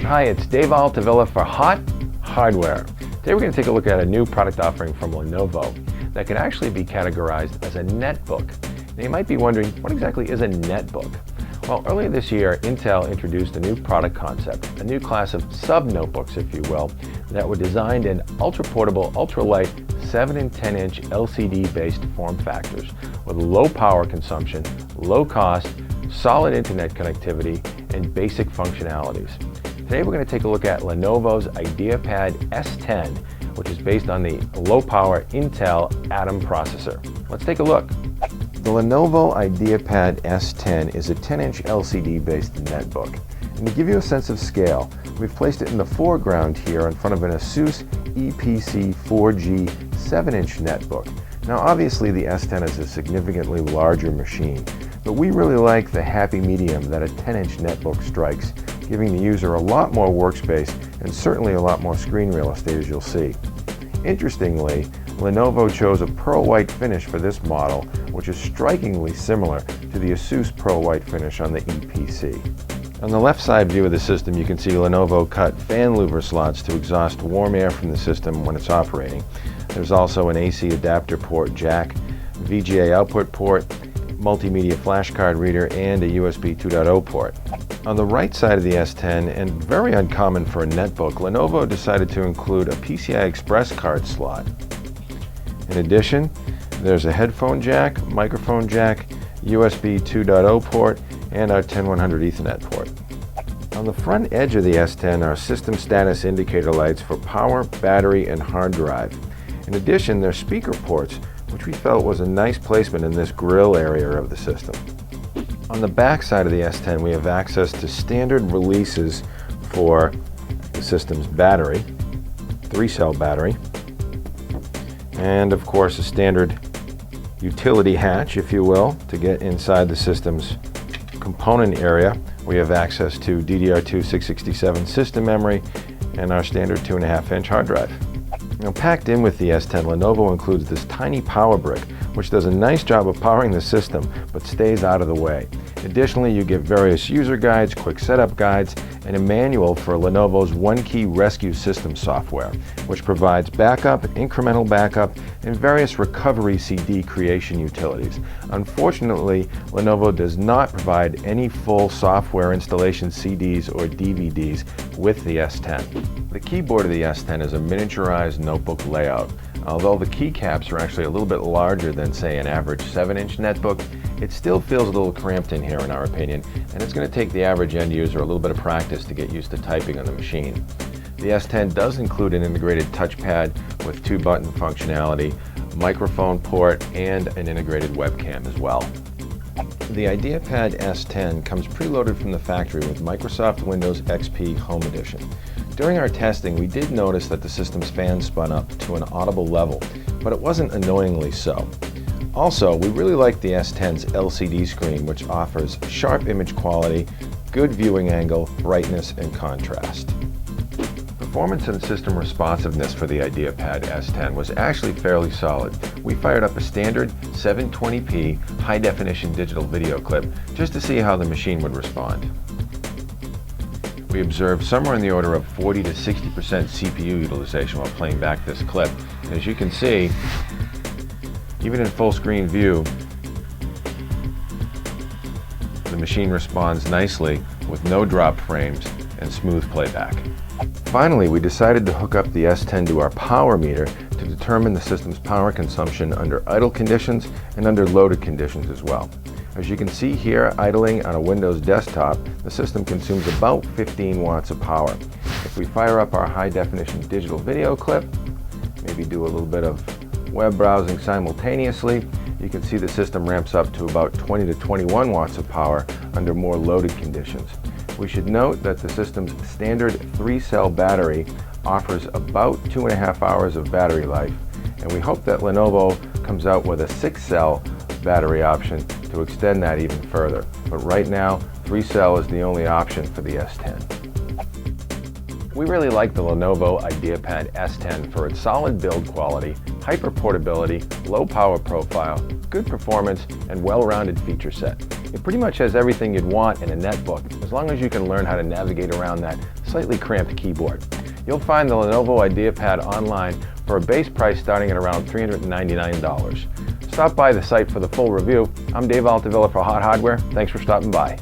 Hi, it's Dave Altavilla for HotHardware. Today we're going to take a look at a new product offering from Lenovo that can actually be categorized as a netbook. Now you might be wondering, what exactly is a netbook? Well, earlier this year, Intel introduced a new product concept, a new class of sub-notebooks, if you will, that were designed in ultra-portable, ultra-light 7 and 10-inch LCD-based form factors with low power consumption, low cost, solid internet connectivity, and basic functionalities. Today we're going to take a look at Lenovo's IdeaPad S10, which is based on the low-power Intel Atom processor. Let's take a look. The Lenovo IdeaPad S10 is a 10-inch LCD-based netbook. And to give you a sense of scale, we've placed it in the foreground here in front of an Asus Eee PC 4G 7-inch netbook. Now obviously the S10 is a significantly larger machine, but we really like the happy medium that a 10-inch netbook strikes, giving the user a lot more workspace and certainly a lot more screen real estate, as you'll see. Interestingly, Lenovo chose a pearl white finish for this model, which is strikingly similar to the Asus pearl white finish on the Eee PC. On the left side view of the system, you can see Lenovo cut fan louver slots to exhaust warm air from the system when it's operating. There's also an AC adapter port jack, VGA output port, multimedia flash card reader, and a USB 2.0 port. On the right side of the S10, and very uncommon for a netbook, Lenovo decided to include a PCI Express card slot. In addition, there's a headphone jack, microphone jack, USB 2.0 port, and our 10100 Ethernet port. On the front edge of the S10 are system status indicator lights for power, battery, and hard drive. In addition, there are speaker ports, which we felt was a nice placement in this grill area of the system. On the back side of the S10, we have access to standard releases for the system's battery, 3-cell battery, and of course a standard utility hatch, if you will, to get inside the system's component area. We have access to DDR2 667 system memory and our standard 2.5-inch hard drive. Now, packed in with the S10, Lenovo includes this tiny power brick, which does a nice job of powering the system, but stays out of the way. Additionally, you get various user guides, quick setup guides, and a manual for Lenovo's One-Key Rescue System software, which provides backup, incremental backup, and various recovery CD creation utilities. Unfortunately, Lenovo does not provide any full software installation CDs or DVDs with the S10. The keyboard of the S10 is a miniaturized notebook layout. Although the keycaps are actually a little bit larger than, say, an average 7-inch netbook, it still feels a little cramped in here in our opinion, and it's going to take the average end user a little bit of practice to get used to typing on the machine. The S10 does include an integrated touchpad with 2-button functionality, microphone port, and an integrated webcam as well. The IdeaPad S10 comes preloaded from the factory with Microsoft Windows XP Home Edition. During our testing, we did notice that the system's fan spun up to an audible level, but it wasn't annoyingly so. Also, we really like the S10's LCD screen, which offers sharp image quality, good viewing angle, brightness, and contrast. Performance and system responsiveness for the IdeaPad S10 was actually fairly solid. We fired up a standard 720p high-definition digital video clip just to see how the machine would respond. We observed somewhere in the order of 40 to 60% CPU utilization while playing back this clip. And as you can see, even in full screen view, the machine responds nicely with no drop frames and smooth playback. Finally, we decided to hook up the S10 to our power meter to determine the system's power consumption under idle conditions and under loaded conditions as well. As you can see here, idling on a Windows desktop, the system consumes about 15 watts of power. If we fire up our high-definition digital video clip, maybe do a little bit of web browsing simultaneously, you can see the system ramps up to about 20 to 21 watts of power under more loaded conditions. We should note that the system's standard 3-cell battery offers about 2.5 hours of battery life, and we hope that Lenovo comes out with a 6-cell battery option to extend that even further. But right now, 3-cell is the only option for the S10. We really like the Lenovo IdeaPad S10 for its solid build quality, hyper portability, low power profile, good performance, and well-rounded feature set. It pretty much has everything you'd want in a netbook, as long as you can learn how to navigate around that slightly cramped keyboard. You'll find the Lenovo IdeaPad online for a base price starting at around $399. Stop by the site for the full review. I'm Dave Altavilla for Hot Hardware. Thanks for stopping by.